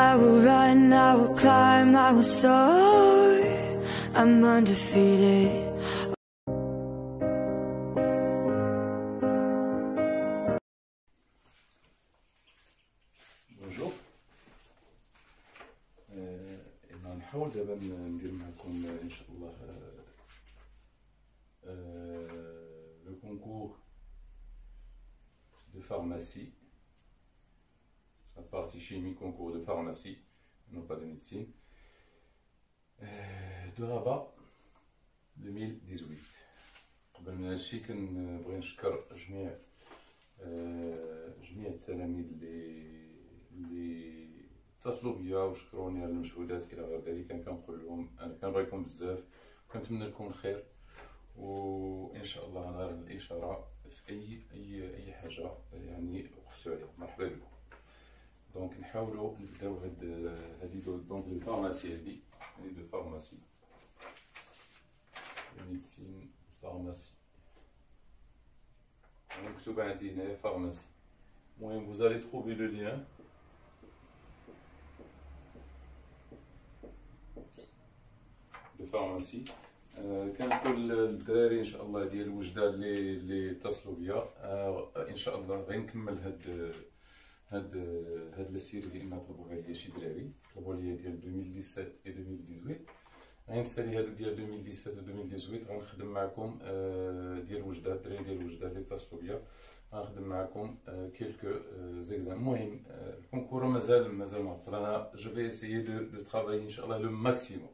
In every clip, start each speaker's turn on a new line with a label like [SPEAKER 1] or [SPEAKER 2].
[SPEAKER 1] I will run, I will climb, I will soar. I'm undefeated.
[SPEAKER 2] Bonjour. نحاول دابا ندير معكم ان شاء الله le concours de pharmacie, la partie chimie, concours de pharmacie, non pas de médecine, de Rabat 2018. قبل من هادشي كنبغي نشكر جميع التلاميذ اللي اتصلوا بيا وشكروني على المجهودات الى غير ذلك. كنقول لهم انا كنبغيكم بزاف وكنتمنى لكم الخير، وان شاء الله نرى الاشاره في اي حاجه يعني وقفتوا عليها. مرحبا بكم. دونك نحاولوا نبداو هذه دونك الفارماسي، هذه دو فارماسي ميديسين فارماسي مكتوب عندي هنايا فارماسي. المهم vous allez trouver le lien de pharmacie. كنقول للدراري ان شاء الله ديال الوجده اللي اتصلوا بيا ان شاء الله غنكمل هاد السير اللي ما طلبوها ليا شي دراري، طلبوا ليا ديال 2017 و 2018. غنسالي هادو ديال 2017 و 2018 غنخدم معكم ديال وجده، الدراري ديال وجده اللي اتصلوا بيا غنخدم معكم كيلكو زيكزام. المهم الكونكور مازال معطل. انا جو في اسيي دو ترافاي ان شاء الله لو ماكسيموم،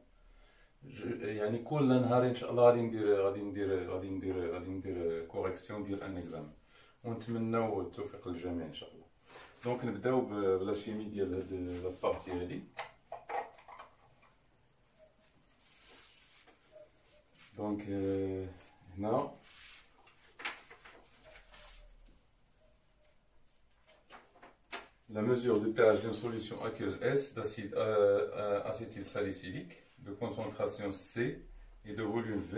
[SPEAKER 2] يعني كل نهار ان شاء الله غادي ندير كوريكسيون ديال ان اكزام، ونتمناو التوفيق للجميع ان شاء الله. دونك نبداو بلا شيمي ديال هاد البارتي هادي. دونك هنا la mesure du pH d'une solution aqueuse S d'acide acétylsalicylique de concentration C et de volume V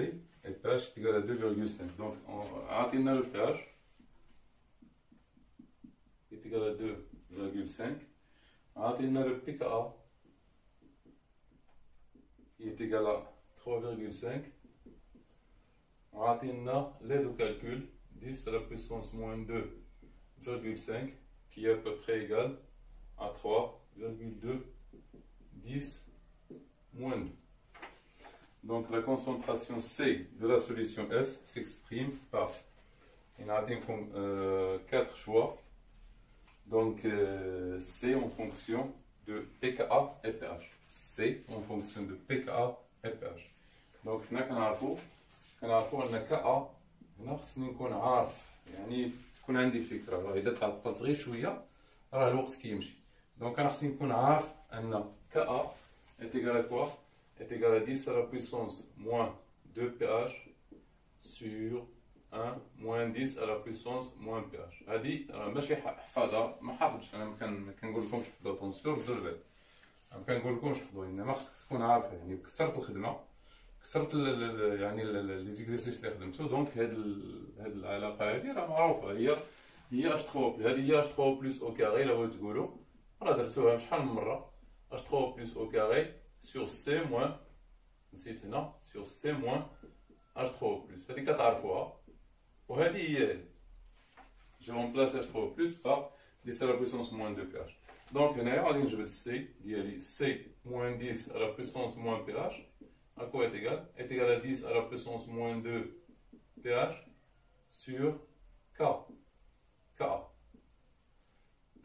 [SPEAKER 2] et pH est égal à 2,5. Donc on a atteint le pH est égal à 2,5. On a atteint le pKa qui est égal à 3,5. On a atteint l'aide au calcul 10 à la puissance moins 2,5 qui est à peu près égal à 3,2 10 moins 2. Donc la concentration C de la solution S s'exprime par, on a comme 4 choix. Donc C en fonction de pKa et pH. C en fonction de pKa et pH. Donc هنا كنعرفوا ان كا هنا خصني نكون عارف، يعني تكون عندي فكره. راه اذا تعطلت غير شويه راه الوقت كيمشي. دونك انا خصني نكون عارف ان كا est égal à quoi? Est égal à 10 à la puissance moins 2 pH sur 1 moins 10 à la puissance moins pH. هذه ماشي حفاظه، ما حافظش انا، ما كنقول لكمش حفظوا طونسيور بالدرجات، ما كنقول لكمش حفظوا، انما خصك تكون عارف. يعني كثرت الخدمه، كثرت يعني لي زيكزيرسيس اللي خدمتو. دونك هاد العلاقه هادي راه معروفه، هي اش 3 هادي هي اش 3 بلس او كاري. الا بغيتو تقولوا راه درتوها شحال من مره، اش 3 بلس او كاري سور سي موان، نسيت هنا، سور سي موان اش 3 بلس. هادي كتعرفوها، وهادي هي جو رونبلاس اش 3 بلس بار 10 على بويسونس موان 2 بي اش. دونك هنايا غادي نجبد سي ديالي، سي موان 10 على بويسونس موان بي اش. À quoi est égal? Est égal à 10 à la puissance moins 2 pH sur K.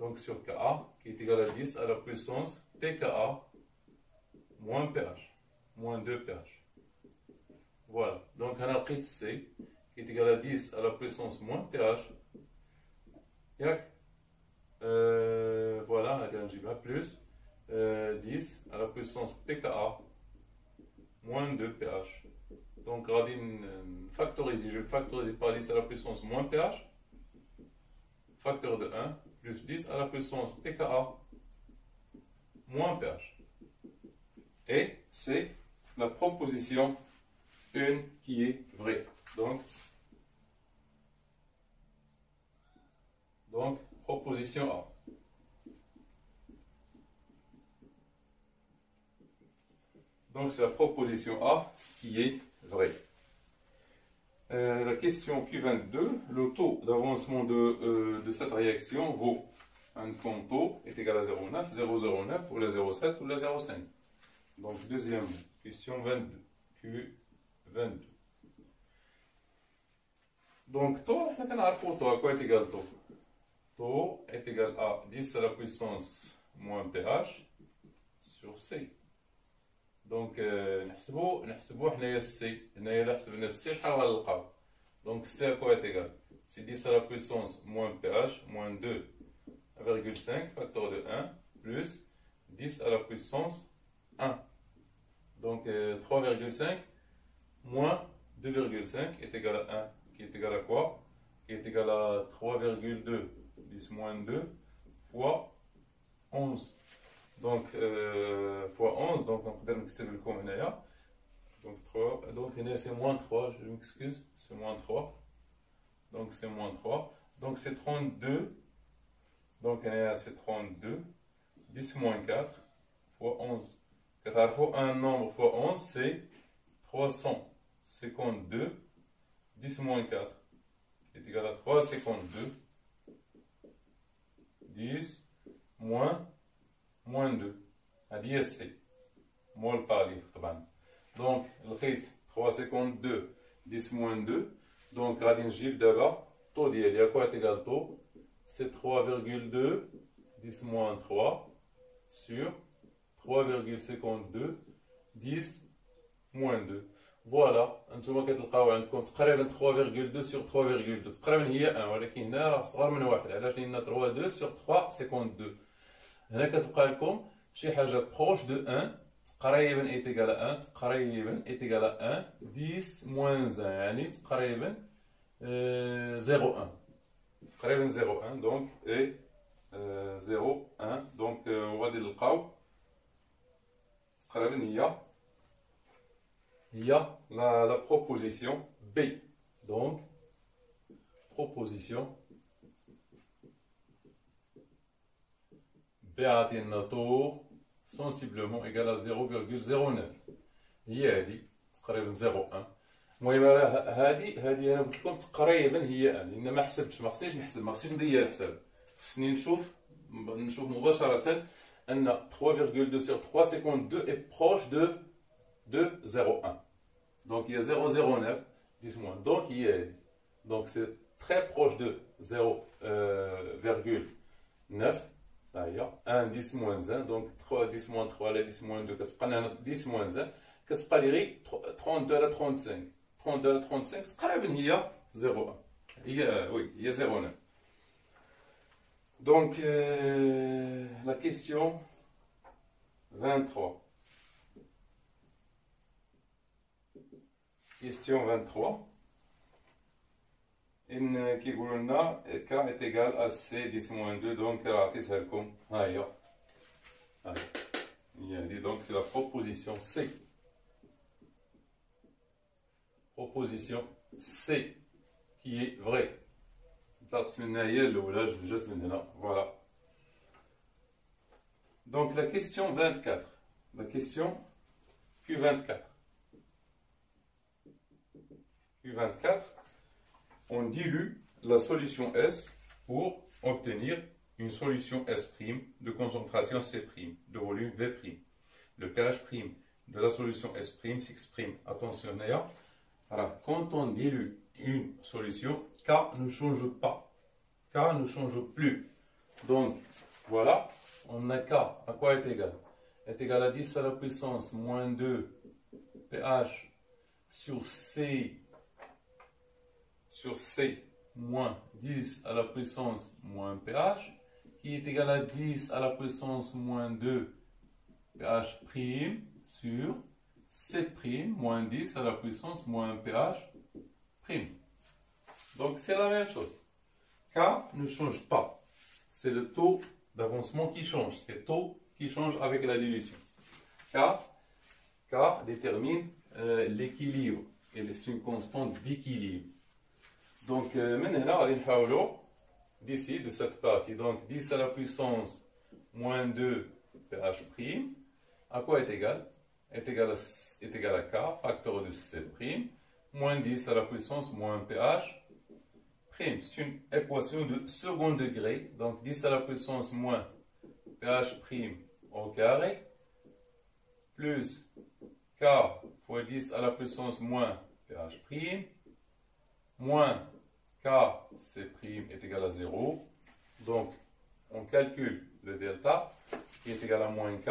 [SPEAKER 2] Donc sur Ka qui est égal à 10 à la puissance pKa moins pH, moins 2 pH. Voilà. Donc on a pris C qui est égal à 10 à la puissance moins pH. Voilà, on a plus 10 à la puissance pKa moins 2 pH. Donc, je vais factoriser par 10 à la puissance moins pH, facteur de 1, plus 10 à la puissance pKa moins pH. Et c'est la proposition 1 qui est vraie. Donc proposition A. Donc c'est la proposition A qui est vraie. La question Q22, le taux d'avancement de cette réaction vaut un taux est égal à 0,9, 0,09 ou la 0,7 ou la 0,5. Donc deuxième question 22, Q22. Donc taux, on a taux à quoi est égal taux? Taux est égal à 10 à la puissance moins pH sur C. Donc نحسبوا حنايا C. هنايا إلا حسبنا C شحال غنلقاو؟ Donc C à quoi est égal? C'est 10 à la puissance moins pH moins 2,5 facteur de 1 plus 10 à la puissance 1. Donc 3,5 moins 2,5 est égal à 1, qui est égal à quoi? Qui est égal à 3,2, 10 moins 2 fois 11. Donc fois 11, donc on peut dire le com هنايا. Donc 3, donc c'est moins 3, je m'excuse, c'est moins 3. Donc c'est moins 3. Donc c'est 32. Donc c'est 32. 10 moins 4 fois 11. Ça faut un nombre fois 11, c'est 352. 10 moins 4 est égal à 352. 10 moins 2. هذه هي السي مول par litre طبعا. Donc لقيت 352 10 moins 2. Donc غادي نجيب دابا طو ديالي à quoi est égal طو؟ C'est 3,2 10 moins 3 sur 3,52 10 moins 2. فوالا انتم كتلقاو عندكم تقريبا 3,2 sur 3,2 تقريبا هي 1 ولكن هنا راه صغر من واحد. علاش؟ لان 3,2 sur 3,52. هنا كتبقى لكم شي حاجه بروش دو 1 تقريبا ايت ايكال 1 تقريبا ايت ايكال 1 10 موان 1 يعني تقريبا 0,1 تقريبا 0,1 دونك اي 0,1 دونك وغادي نلقاو تقريبا هي la proposition B. Donc proposition B عطينا طو sensiblement égal à 0,09. هي هذه تقريبا 0,1. المهم هذه انا قلت لكم تقريبا هي لان ما حسبتش، ما خصنيش نحسب، ما خصنيش ندير الحساب، خصني نشوف مباشره ان 3,2 sur 3,52 est proche de 0,1. Donc il y a 0,09 10 moins. Donc il y a, donc c'est très proche de 0,9 d'ailleurs 1 10 moins 1. Donc 3 10 moins 3 là 10 moins 2 كتبقى 10 moins 1 كتبقى لي غير 32 على 35 32 على 35 تقريبا هي 0,1 هي oui هي 0,9. Donc la question 23. Question 23. إن كيقولوا لنا K est égal à C 10 moins 2. Donc عطيتها لكم ها هي. Donc c'est la proposition C. Proposition C qui est vraie. Voilà. Donc la question 24. La question Q24. Q24, on dilue la solution S pour obtenir une solution S' de concentration C', de volume V'. Le pH' de la solution S' s'exprime, attention d'ailleurs, quand on dilue une solution, K ne change pas. K ne change plus. Donc, voilà, on a K, à quoi est égal? Est égal à 10 à la puissance moins 2 pH sur C moins 10 à la puissance moins pH, qui est égal à 10 à la puissance moins 2 pH' sur C' moins 10 à la puissance moins pH'. Donc c'est la même chose. K ne change pas. C'est le taux d'avancement qui change. C'est le taux qui change avec la dilution. K détermine l'équilibre. Et c'est une constante d'équilibre. Donc maintenant, d'ici, de cette partie, donc 10 à la puissance moins 2 pH', à quoi est égal? est égal à K, facteur de C', moins 10 à la puissance moins pH prime. C'est une équation de second degré, donc 10 à la puissance moins pH prime au carré, plus K fois 10 à la puissance moins pH prime, moins K C' est égal à 0. Donc, on calcule le delta qui est égal à moins K.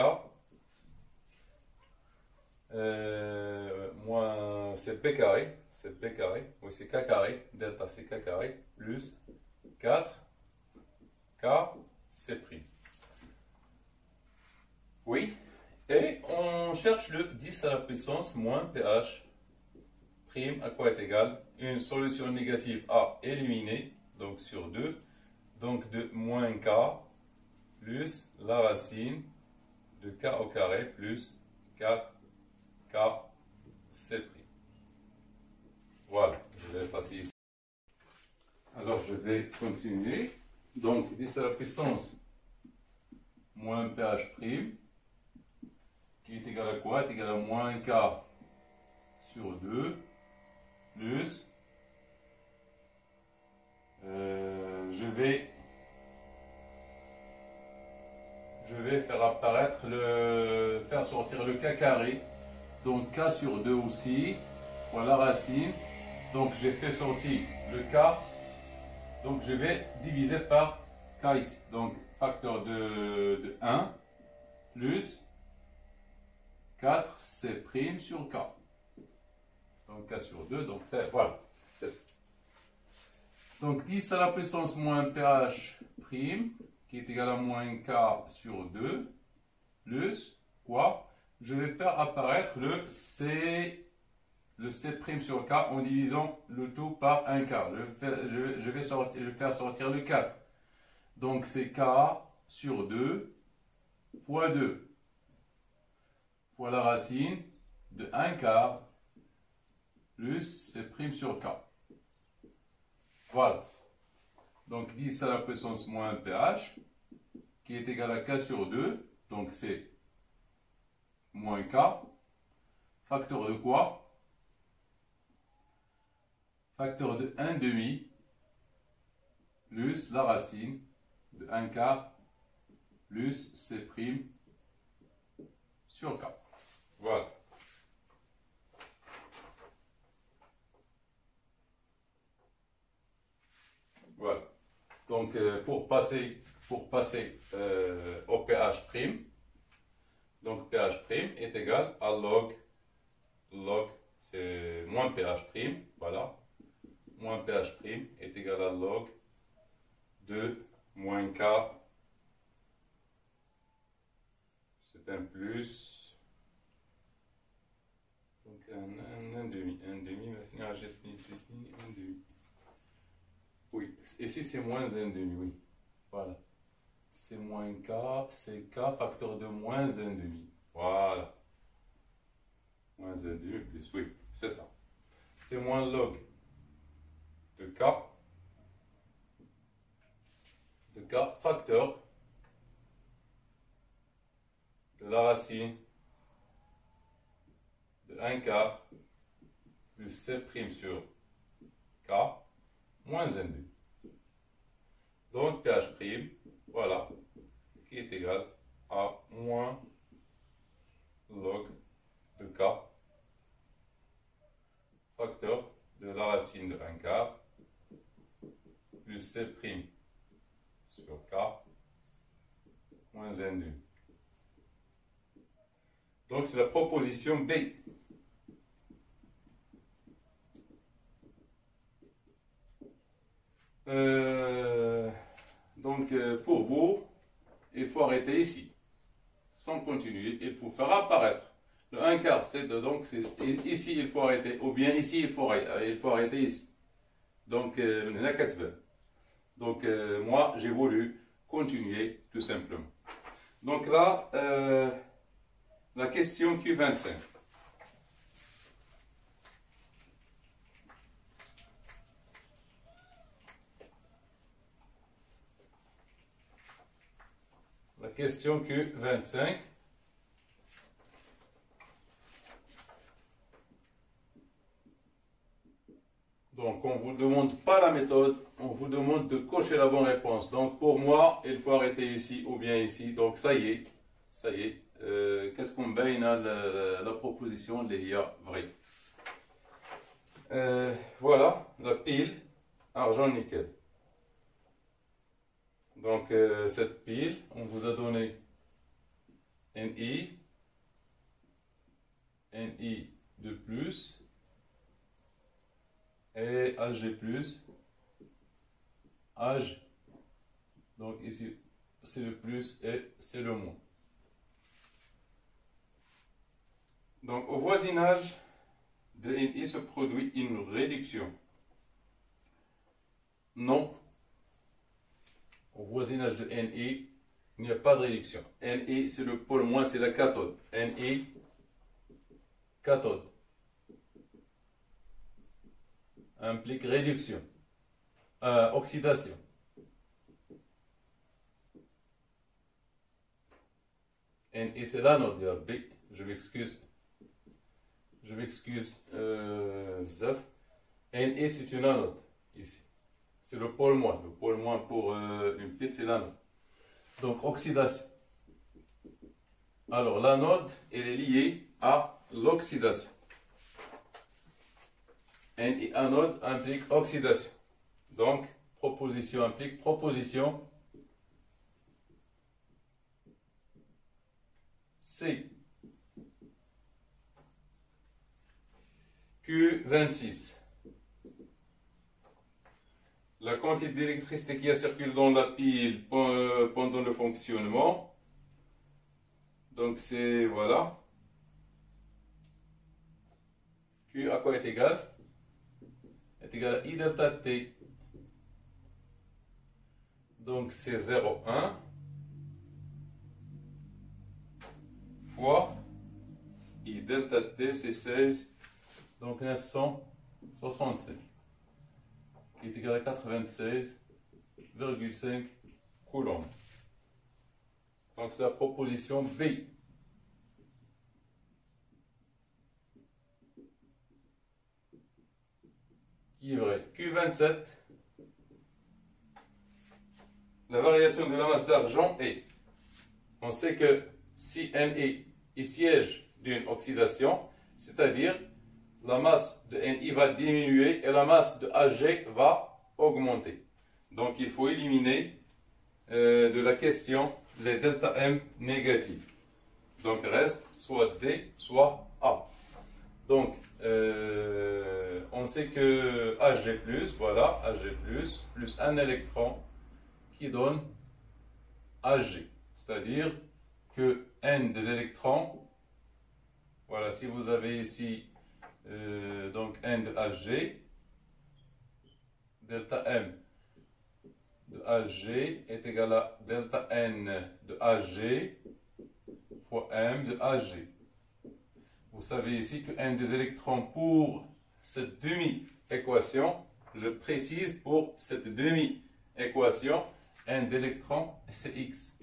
[SPEAKER 2] Moins c'est B carré, oui c'est K carré, delta c'est K carré, plus 4 K C'. Oui, et on cherche le 10 à la puissance moins pH prime à quoi est égal une solution négative à éliminer, donc sur 2, donc de moins K plus la racine de K au carré plus 4 K C'. Voilà, je vais passer ici. Alors je vais continuer. Donc 10 à la puissance moins pH prime qui est égal à quoi? Est égal à moins K sur 2 plus je vais faire apparaître faire sortir le K carré, donc K sur 2 aussi, voilà racine, donc j'ai fait sortir le K, donc je vais diviser par K ici, donc facteur de 1 plus 4 C' sur K, donc K sur 2, donc voilà, c'est ça. Donc 10 à la puissance moins pH prime, qui est égal à moins K sur 2, plus quoi? Je vais faire apparaître le C' sur K en divisant le tout par 1 quart. Je vais faire sortir le 4. Donc c'est K sur 2 fois 2 fois la racine de 1 quart plus C' sur K. Voilà. Donc 10 à la puissance moins pH, qui est égal à K sur 2, donc c'est moins K, facteur de quoi? Facteur de 1 demi, plus la racine de 1 quart, plus C' sur K. Voilà. Voilà. Donc, pour passer au pH prime, donc pH prime est égal à log c'est moins pH prime, voilà, moins pH prime est égal à log de moins K, c'est un plus, donc un demi, maintenant j'ai fini, un demi. Oui, ici c'est moins 1 demi, oui. Voilà. C'est moins K, c'est K facteur de moins 1 demi. Voilà. Moins 1 demi plus, oui, c'est ça. C'est moins log de K facteur de la racine de 1 quart plus C' sur K moins 1 demi. Donc pH prime, voilà, qui est égal à moins log de K facteur de la racine de 1 quart plus C' sur K moins 1 demi. Donc c'est la proposition B. Pour vous, il faut arrêter ici, sans continuer, il faut faire apparaître le 1 quart, donc ici il faut arrêter, ou bien ici il faut arrêter ici. Donc, moi j'ai voulu continuer tout simplement. Donc là, la question Q25. La question Q25. Donc, on ne vous demande pas la méthode, on vous demande de cocher la bonne réponse. Donc, pour moi, il faut arrêter ici ou bien ici. Donc, ça y est, ça y est. Qu'est-ce qu'on baigne la proposition de l'IA vraie. Voilà, la pile argent-nickel. Donc, cette pile, on vous a donné Ni de plus et Ag plus, Ag. Donc ici, c'est le plus et c'est le moins. Donc au voisinage de Ni se produit une réduction. Non. Au voisinage de Ni, il n'y a pas de réduction. Ni, c'est le pôle moins, c'est la cathode. Ni, cathode, implique réduction, oxydation. Ni, c'est l'anode, il y a B, je m'excuse. Je m'excuse, Ni, c'est une anode, ici. C'est le pôle moins. Le pôle moins pour une pile, c'est l'anode. Donc, oxydation. Alors, l'anode, elle est liée à l'oxydation. Ni anode implique oxydation. Donc, proposition implique proposition. C. Q26. La quantité d'électricité qui circule dans la pile pendant le fonctionnement. Donc c'est, voilà. Q à quoi est égal? Est égal à I delta T. Donc c'est 0,1 fois I delta T, c'est 16, donc 965. Qui est égal à 96,5 coulombs. Donc c'est la proposition B. Qui est vrai. Q27. La variation de la masse d'argent est. On sait que si Ni est siège d'une oxydation, c'est-à-dire la masse de Ni va diminuer et la masse de Ag va augmenter. Donc il faut éliminer de la question les delta M négatifs. Donc reste soit D, soit A. Donc on sait que Ag+, voilà, Ag+, plus un électron qui donne Ag. C'est-à-dire que N des électrons, voilà, si vous avez ici donc N de Ag, delta M de Ag est égal à delta N de Ag fois M de Ag. Vous savez ici que N des électrons pour cette demi-équation, je précise pour cette demi-équation, N d'électrons c'est X.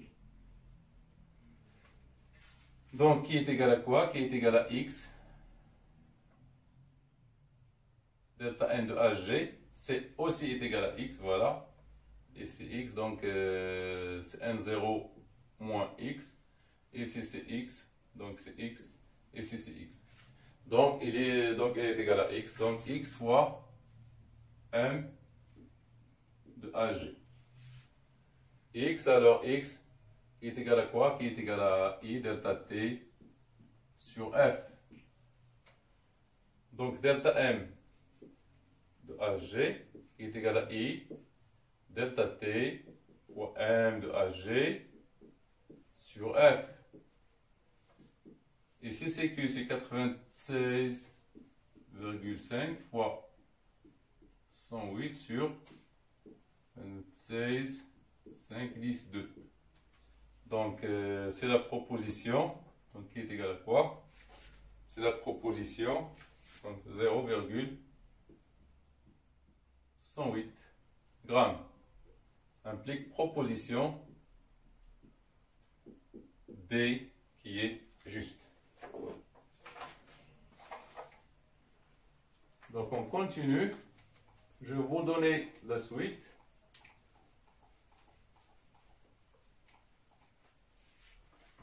[SPEAKER 2] Donc qui est égal à quoi? Qui est égal à X. Delta N de Ag, c'est aussi est égal à X, voilà. Et c'est X, donc c'est N0 moins X. Ici c'est X, donc c'est X. Ici c'est X. Donc elle est égal à X. Donc X fois M de Ag. X, alors X est égal à quoi? Qui est égal à I delta T sur F. Donc delta M de Ag est égal à I delta T fois M de Ag sur F. Ici c'est Q, c'est 96,5 fois 108 sur 26,5, 10, 2. Donc c'est la proposition, donc qui est égale à quoi? C'est la proposition, donc 0,108 grammes. Implique proposition D qui est juste. Donc on continue je vais vous donner la suite.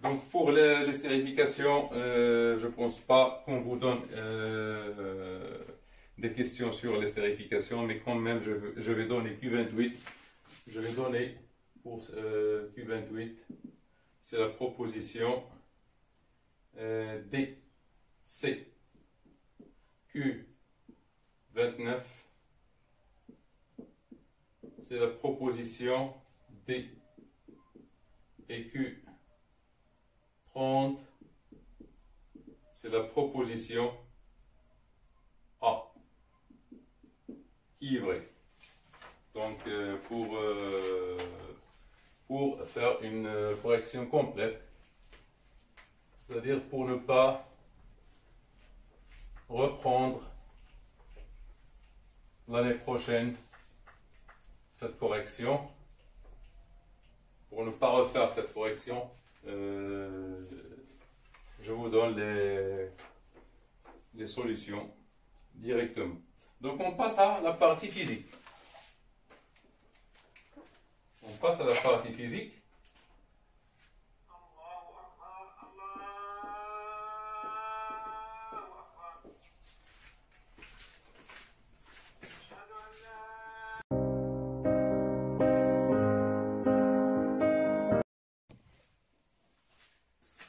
[SPEAKER 2] Donc pour les stérifications, je ne pense pas qu'on vous donne des questions sur les stérifications, mais quand même je vais donner Q28. Je vais donner pour Q28, c'est la proposition D, C, Q29, c'est la proposition D, et Q30, c'est la proposition A, qui est vrai. Donc pour faire une correction complète, c'est-à-dire pour ne pas reprendre l'année prochaine cette correction, pour ne pas refaire cette correction, je vous donne les solutions directement. Donc on passe à la partie physique. On passe à la partie physique.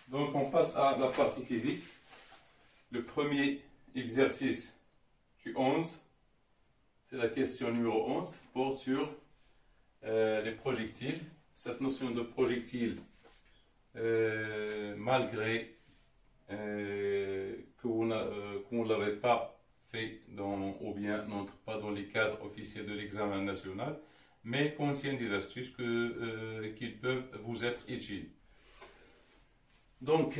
[SPEAKER 2] Donc on passe à la partie physique. Le premier exercice Q11, c'est la question numéro 11, porte sur les projectiles. Cette notion de projectile, malgré que vous ne l'avez pas fait ou bien n'entre pas dans les cadres officiels de l'examen national, mais contient des astuces qui peuvent vous être utiles. Donc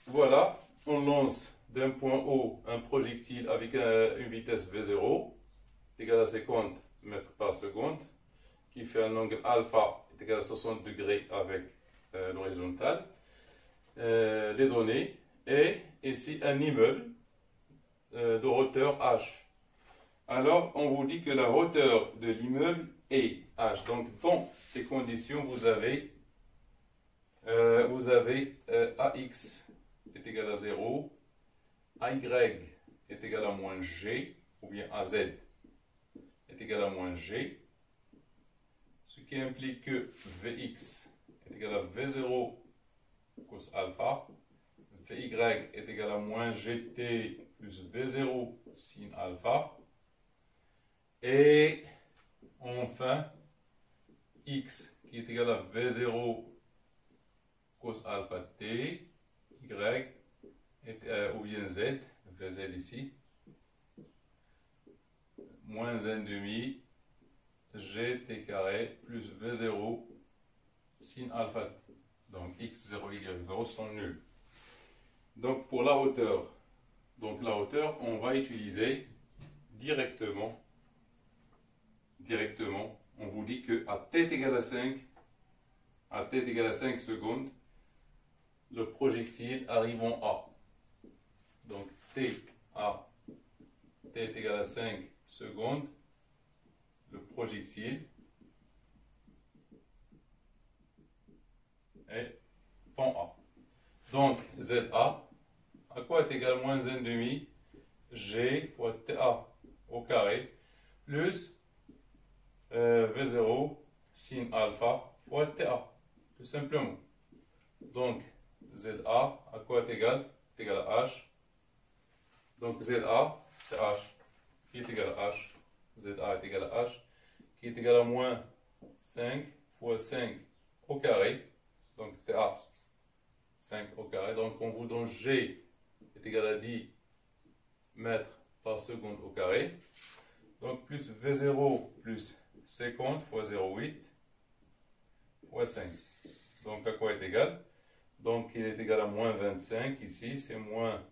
[SPEAKER 2] voilà, on lance d'un point haut un projectile avec une vitesse V0 égale à 50 mètres par seconde, qui fait un angle alpha est égal à 60 degrés avec l'horizontale. Les données, et ici un immeuble de hauteur H. Alors on vous dit que la hauteur de l'immeuble est H. Donc dans ces conditions, vous avez AX est égal à 0, AY est égal à moins G, ou bien AZ est égal à moins G, ce qui implique que Vx est égal à V0 cos alpha, Vy est égal à moins Gt plus V0 sin alpha, et enfin x qui est égal à V0 cos alpha t, y ou bien z, Vz ici, moins 1,5 gt carré plus V0 sin alpha t. Donc x0, y0 sont nuls. Donc pour la hauteur, on va utiliser directement, on vous dit que à t égale à 5, secondes, le projectile arrive en A. Donc t est égal à 5 secondes, le projectile est en A. Donc ZA, à quoi est égal moins 1,5 G fois TA au carré plus V0 sin alpha fois TA, tout simplement. Donc ZA, à quoi est égal? Est égal à H. Donc ZA, c'est H, qui est égal à H. ZA est égal à H, qui est égal à moins 5 fois 5 au carré. Donc TA, 5 au carré. Donc on vous donne G est égal à 10 mètres par seconde au carré. Donc plus V0 plus 50 fois 0,8 fois 5. Donc à quoi est égal? Donc il est égal à moins 25 ici, c'est moins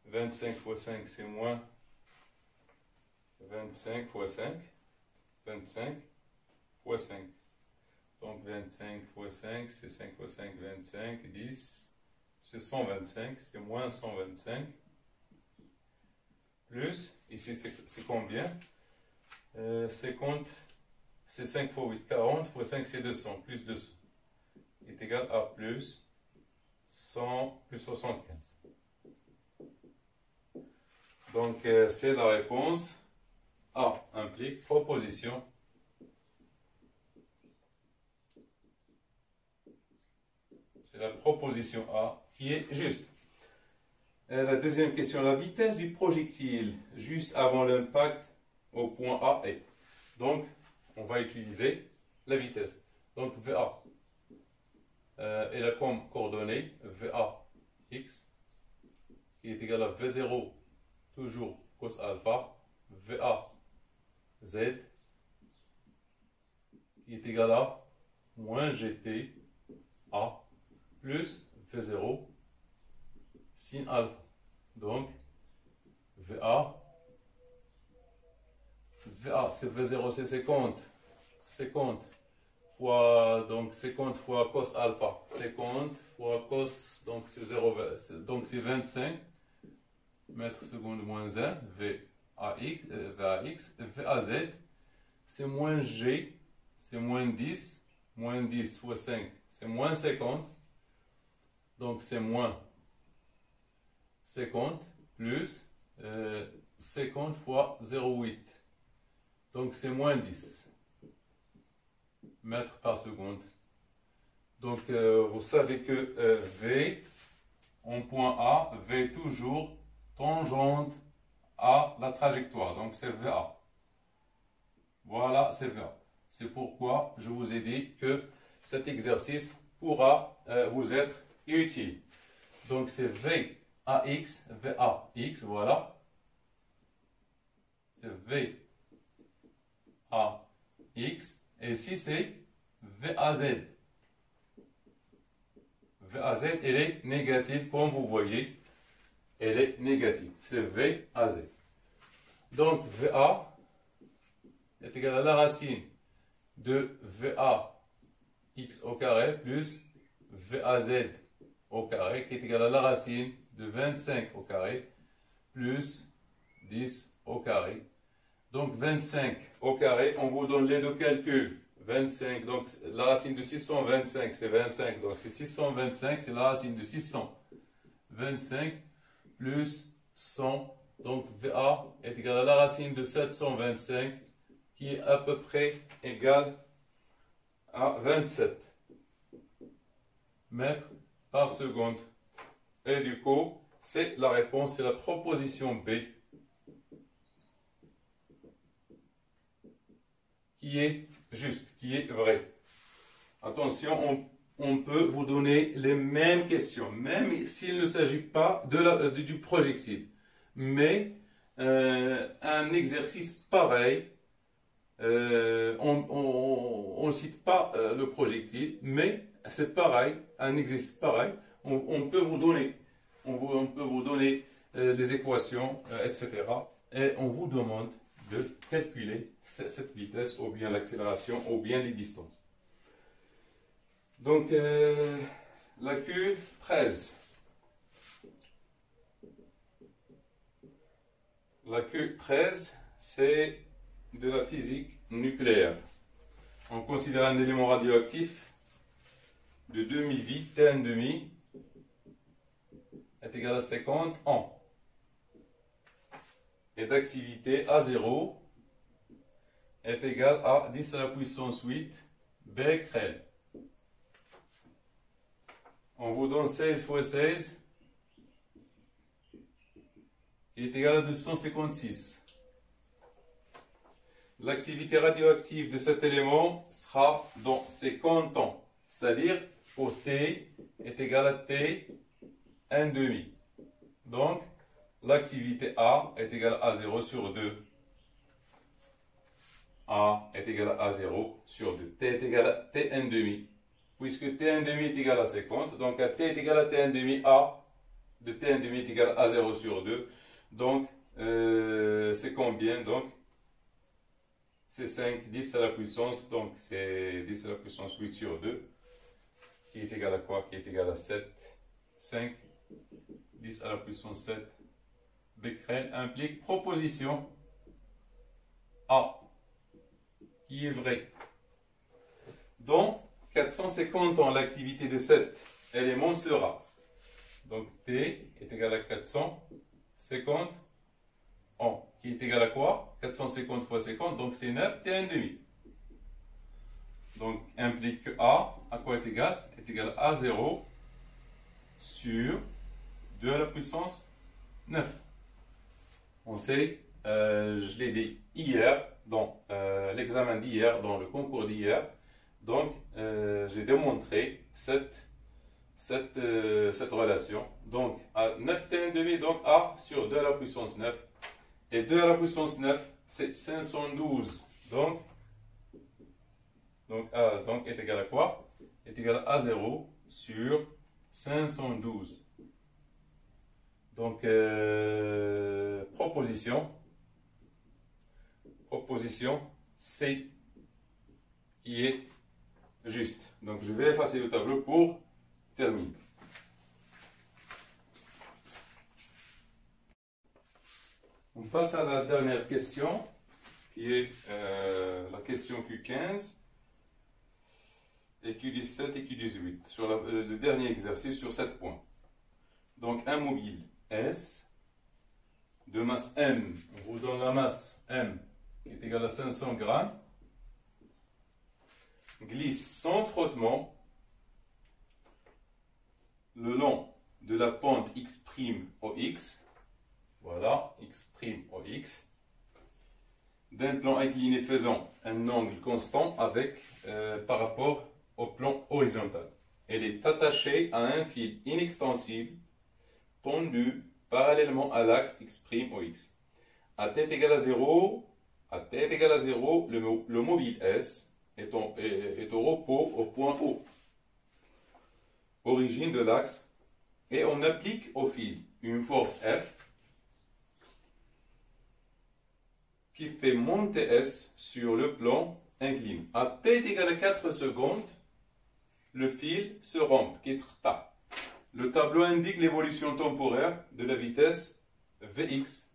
[SPEAKER 2] 25 fois 5, c'est moins 25 fois 5. 25 fois 5. Donc 25 fois 5, c'est 5 fois 5, 25, 10, c'est 125, c'est moins 125. Plus, ici c'est combien? 50, c'est 5 fois 8, 40, fois 5, c'est 200, plus 200, est égal à plus 100, plus 75. Donc, c'est la réponse. A implique proposition. C'est la proposition A qui est juste. La deuxième question, la vitesse du projectile juste avant l'impact au point A est. Donc, on va utiliser la vitesse. Donc, VA, elle a comme coordonnée VA x qui est égal à V0, toujours cos alpha, VA z qui est égal à moins GT A plus V0 sin alpha. Donc, VA c'est V0, c'est 50. 50 fois, donc 50 fois cos alpha. 50 fois cos, donc c'est 0, donc c'est 25 mètres secondes moins 1, VAX, VAZ, c'est moins G, c'est moins 10 fois 5, c'est moins 50. Donc c'est moins 50 plus 50 fois 0,8. Donc c'est moins 10 mètres par seconde. Donc vous savez que V en point A, V toujours tangente à la trajectoire. Donc c'est VA. Voilà, c'est VA. C'est pourquoi je vous ai dit que cet exercice pourra vous être utile. Donc c'est VAX, VAX, voilà. C'est VAX. Et ici c'est VAZ. VAZ, elle est négative, comme vous voyez. Elle est négative. C'est VAZ. Donc VA est égal à la racine de VAX au carré plus VAZ au carré qui est égal à la racine de 25 au carré plus 10 au carré. Donc 25 au carré, on vous donne les deux calculs. 25, donc la racine de 625 c'est 25, donc c'est 625, c'est la racine de 625 plus 100, donc VA est égal à la racine de 725 qui est à peu près égal à 27 mètres par seconde. Et du coup, c'est la réponse, c'est la proposition B qui est juste, qui est vrai. Attention, on peut vous donner les mêmes questions, même s'il ne s'agit pas du projectile. Mais un exercice pareil, on ne cite pas le projectile, mais c'est pareil, un exercice pareil, on peut vous donner, on peut vous donner les équations, etc. Et on vous demande de calculer cette vitesse, ou bien l'accélération, ou bien les distances. Donc, la Q13. La Q13, c'est de la physique nucléaire. On considère un élément radioactif de demi-vie, T1,5 est égal à 50 ans. Et d'activité A0 est égal à 10 à la puissance 8 becquerel. On vous donne 16 fois 16 qui est égal à 256. L'activité radioactive de cet élément sera dans 50 ans. C'est-à-dire, pour T est égal à T 1,5. Donc, l'activité A est égale à 0 sur 2. A est égal à 0 sur 2. T est égal à T 1,5. Puisque T 1,5 est égal à 50, donc à T est égal à T 1,5, A de T 1,5 est égal à 0 sur 2. Donc, c'est combien? Donc, c'est 5, 10 à la puissance, donc c'est 10 à la puissance 8 sur 2, qui est égal à quoi? Qui est égal à 7, 5, 10 à la puissance 7. Becquerel implique proposition A. qui est vrai. Donc, 450 ans, l'activité de cet élément sera. Donc, T est égal à 450 ans, qui est égal à quoi? 450 fois 50, donc c'est 9 T1,5. Donc, implique que A, à quoi est égal? Est égal à 0 sur 2 à la puissance 9. On sait, je l'ai dit hier, dans l'examen d'hier, dans le concours d'hier. Donc, j'ai démontré cette relation. Donc, à 9 T1,5, donc A sur 2 à la puissance 9. Et 2 à la puissance 9, c'est 512. Donc, A est égal à quoi? Est égal à 0 sur 512. Donc, proposition C qui est juste. Donc, je vais effacer le tableau pour terminer. On passe à la dernière question, qui est la question Q15 et Q17 et Q18, sur le dernier exercice sur 7 points. Donc, un mobile S de masse M, on vous donne la masse M qui est égale à 500 grammes, glisse sans frottement le long de la pente X' au X, voilà, X' au X, d'un plan incliné faisant un angle constant avec, par rapport au plan horizontal. Elle est attachée à un fil inextensible tendu parallèlement à l'axe X' au X. À tête égale à 0, le mobile S est au repos au point O, origine de l'axe, et on applique au fil une force F qui fait monter S sur le plan incliné. À t égale à 4 secondes, le fil se rompt, quitte ta. Le tableau indique l'évolution temporaire de la vitesse Vx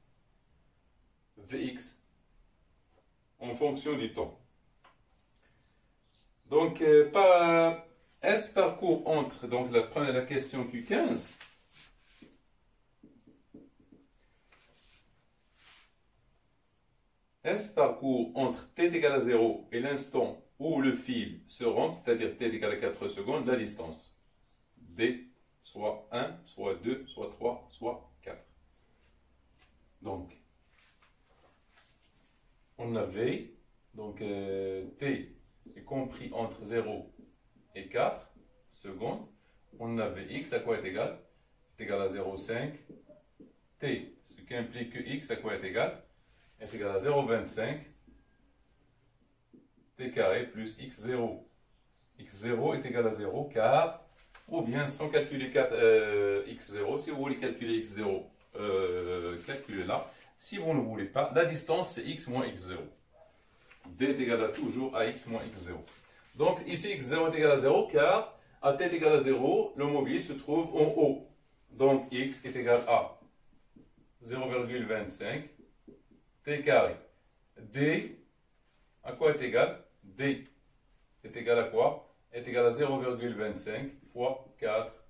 [SPEAKER 2] en fonction du temps. Donc, S parcourt entre, donc la question Q15, S parcourt entre t égale à 0 et l'instant où le fil se rompt, c'est-à-dire t égale à 4 secondes, la distance d, soit 1, soit 2, soit 3, soit 4. Donc, on avait, t est compris entre 0 et 4 secondes. On avait x à quoi est égal? Est égal à 0,5. T, ce qui implique que x à quoi est égal? Est égal à 0,25. T carré plus x0. x0 est égal à 0 car, ou bien sans calculer x0, si vous voulez calculer x0, calculez-la. Si vous ne voulez pas, la distance c'est x moins x0. D est égal à toujours à x moins x0. Donc ici x0 est égal à 0 car à t est égal à 0, le mobile se trouve en haut. Donc x est égal à 0,25 t carré. D à quoi est égal? D est égal à quoi? Est égal à 0,25 fois 4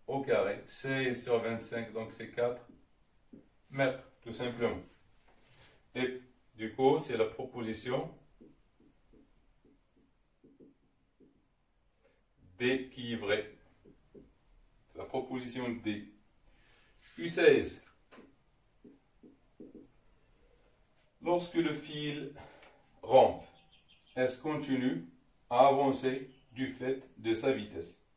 [SPEAKER 2] au carré. 16 sur 25, donc c'est 4 mètres, tout simplement. Et du coup, c'est la proposition D qui est vraie. C'est la proposition D. Q16. Lorsque le fil rampe, S continue à avancer du fait de sa vitesse.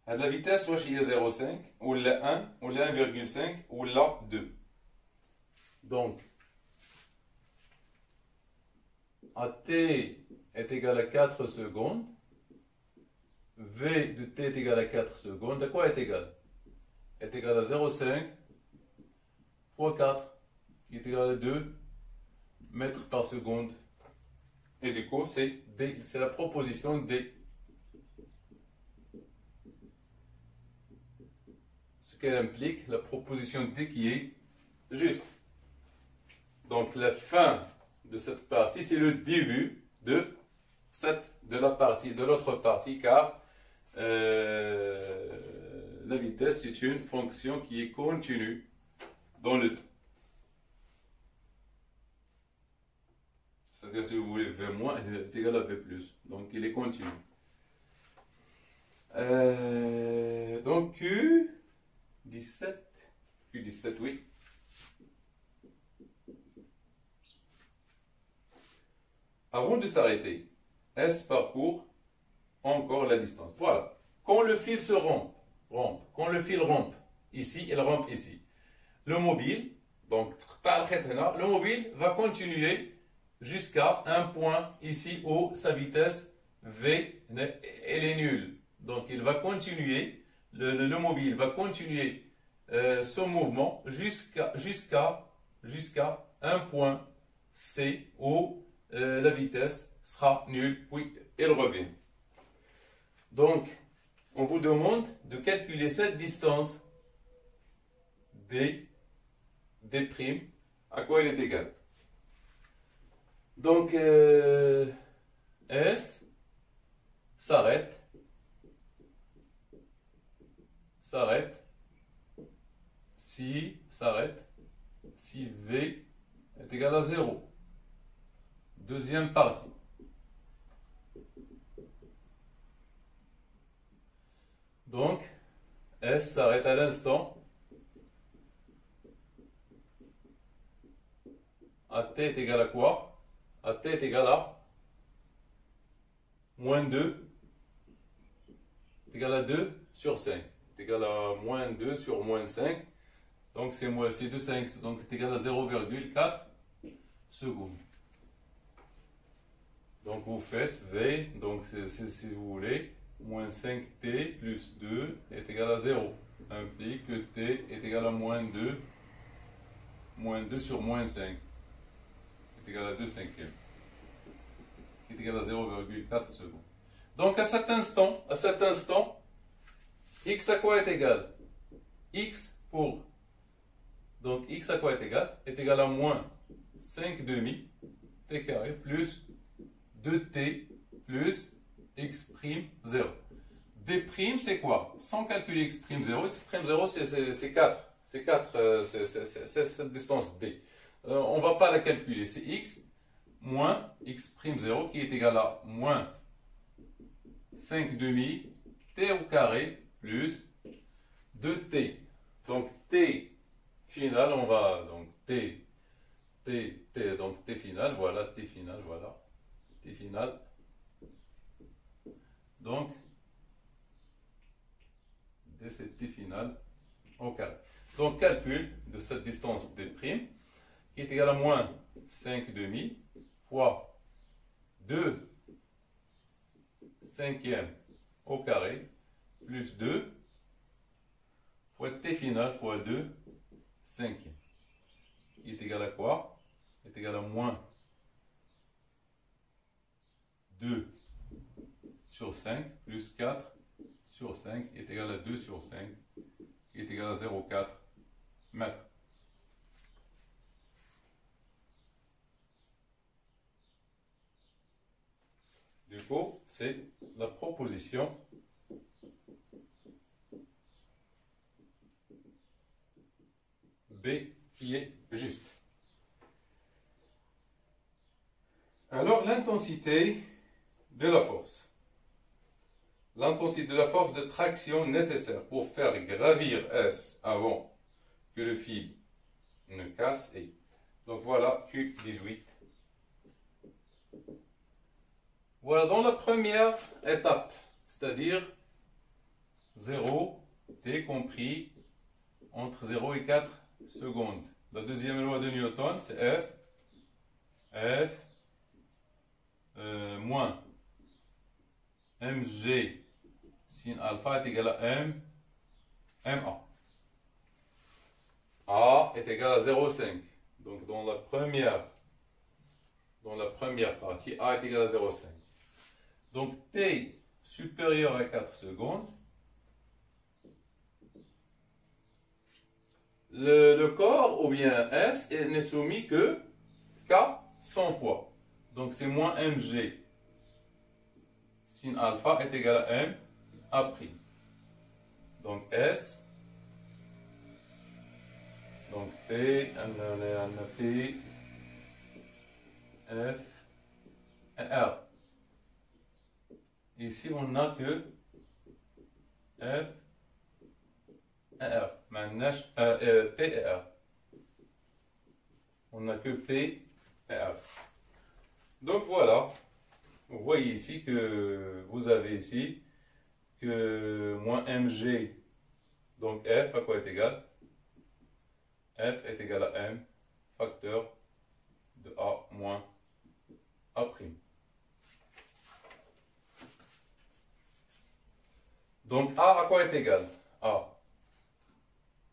[SPEAKER 2] La vitesse, soit il y a 0,5, ou la 1, ou la 1,5, ou la 2. Donc, à t est égal à 4 secondes, V de t est égal à 4 secondes, à quoi est égal? Est égal à 0,5 fois 4, qui est égal à 2 mètres par seconde. Et du coup, c'est D, c'est la proposition D. Ce qu'elle implique, la proposition D qui est juste. Donc la fin de cette partie, c'est le début de l'autre partie, car la vitesse, c'est une fonction qui est continue dans le temps. C'est-à-dire, si vous voulez V moins est égal à V plus. Donc, il est continu. Donc, Q17, oui. Avant de s'arrêter, S parcourt encore la distance. Voilà. Quand le fil se rompt, quand le fil rompt ici, il rompt ici. Le mobile, donc le mobile va continuer jusqu'à un point ici où sa vitesse V elle est nulle. Donc il va continuer, le mobile va continuer son mouvement jusqu'à un point C où la vitesse sera nulle, puis il revient. Donc, on vous demande de calculer cette distance D', à quoi elle est égale. Donc, S s'arrête si V est égal à 0. Deuxième partie. Donc, S s'arrête à l'instant. AT est égal à quoi? AT est égal à moins 2. Est égal à 2 sur 5. Est égal à moins 2 sur moins 5. Donc, c'est 2, 5. Donc, c'est égal à 0,4 secondes. Donc, vous faites V. Donc, si vous voulez, moins 5t plus 2 est égal à 0. Implique que t est égal à moins 2 sur moins 5 est égal à 2 cinquièmes, qui est égal à 0,4 secondes. Donc à cet instant, x à quoi est égal? X à quoi est égal? Est égal à moins 5 demi t carré plus 2t plus x prime 0. D prime, c'est quoi? Sans calculer x prime 0, x prime 0 c'est 4. C'est 4, c'est cette distance D. On ne va pas la calculer. C'est x moins x prime 0 qui est égal à moins 5 demi t au carré plus 2t. Donc t final, on va donc t final, voilà t final, voilà t final. Donc, d c'est t final au carré. Donc, calcul de cette distance d' qui est égale à moins 5 demi fois 2 cinquièmes au carré plus 2 fois t final fois 2 cinquièmes. Qui est égal à quoi? Est égal à moins 2 sur 5 plus 4 sur 5 est égal à 2 sur 5 qui est égal à 0,4 mètres. Du coup, c'est la proposition B qui est juste. Alors, l'intensité de la force. L'intensité de la force de traction nécessaire pour faire gravir S avant que le fil ne casse est. Donc voilà Q18. Voilà, dans la première étape, c'est-à-dire 0, T compris entre 0 et 4 secondes. La deuxième loi de Newton, c'est F moins mg sin alpha est égal à ma. A est égal à 0,5. Donc dans la première partie, A est égal à 0,5. Donc T supérieur à 4 secondes. Le corps, ou bien S, n'est soumis que qu'à 100 fois. Donc c'est moins mg sin alpha est égal à m a'. Donc S, donc P, on a P, F et R. Ici on n'a que F et R. Maintenant, P et R. On n'a que P et R. Donc voilà, vous voyez ici que vous avez ici que moins mg, donc f à quoi est égal? F est égal à m facteur de a moins a'. Donc a à quoi est égal?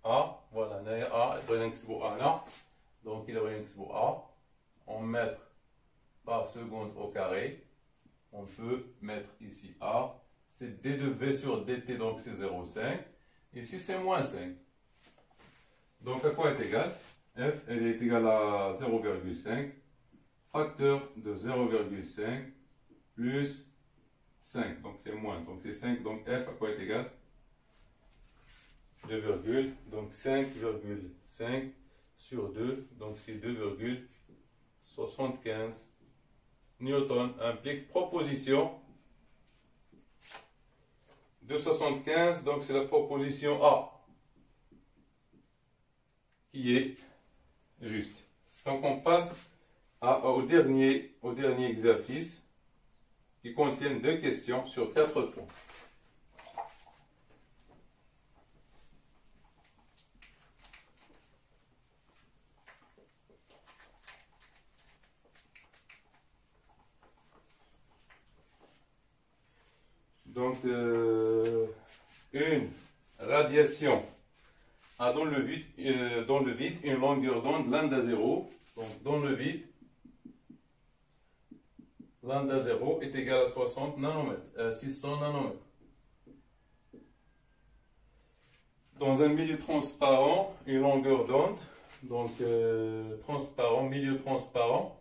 [SPEAKER 2] A, voilà, a, donc il est a, on met par seconde au carré, on peut mettre ici a, c'est d de v sur dt, donc c'est 0,5, ici c'est moins 5. Donc à quoi est égal? F, elle est égale à 0,5, facteur de 0,5 plus 5, donc c'est moins, donc c'est 5, donc F à quoi est égal? 2, donc 5,5 sur 2, donc c'est 2,75 newton, implique proposition de 75, donc c'est la proposition A qui est juste. Donc on passe au dernier exercice qui contient 2 questions sur 4 points. Donc, une radiation a dans le vide une longueur d'onde lambda 0. Donc, dans le vide, lambda 0 est égal à 60 nanomètres, 600 nanomètres. Dans un milieu transparent, une longueur d'onde, donc transparent, milieu transparent,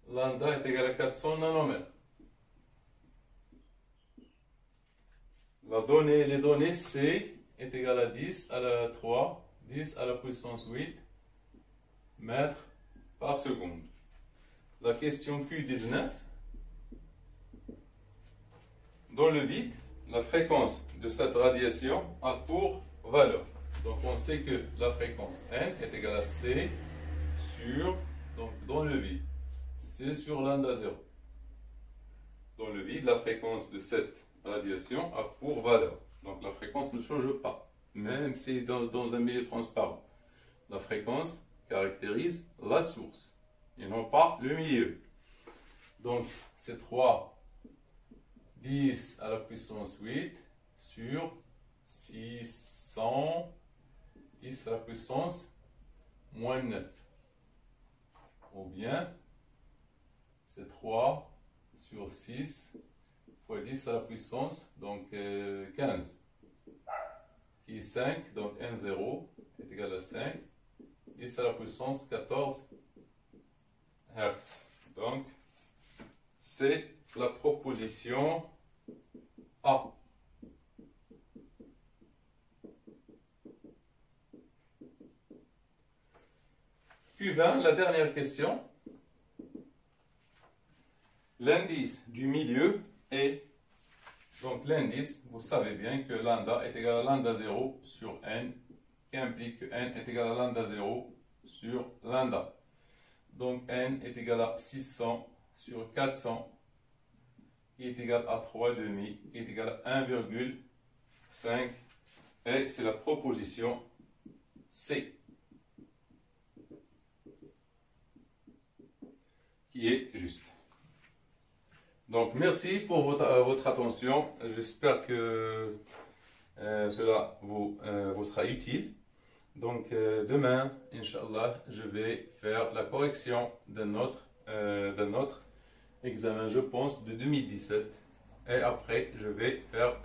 [SPEAKER 2] lambda est égal à 400 nanomètres. Les données C est égal à 10 à la 3, 10 à la puissance 8 mètres par seconde. La question Q19. Dans le vide, la fréquence de cette radiation a pour valeur. Donc on sait que la fréquence N est égale à C sur, donc dans le vide, C sur lambda 0. Dans le vide, la fréquence de cette radiation a pour valeur. Donc la fréquence ne change pas, même si dans un milieu transparent. La fréquence caractérise la source et non pas le milieu. Donc c'est 3, 10 à la puissance 8 sur 600, 10 à la puissance moins 9. Ou bien c'est 3 sur 6 fois 10 à la puissance, donc 15, qui est 5, donc N0 est égal à 5, 10 à la puissance 14 Hertz. Donc, c'est la proposition A. Q20, la dernière question. L'indice du milieu est, donc l'indice, vous savez bien que lambda est égal à lambda 0 sur n, qui implique que n est égal à lambda 0 sur lambda. Donc n est égal à 600 sur 400, qui est égal à 3,5, qui est égal à 1,5, et c'est la proposition C, qui est juste. Donc, merci pour votre attention. J'espère que cela vous sera utile. Donc, demain, Inch'Allah, je vais faire la correction de notre examen, je pense, de 2017. Et après, je vais faire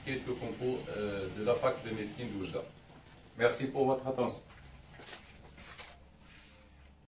[SPEAKER 2] quelques concours de la fac de médecine d'Oujda. Merci pour votre attention.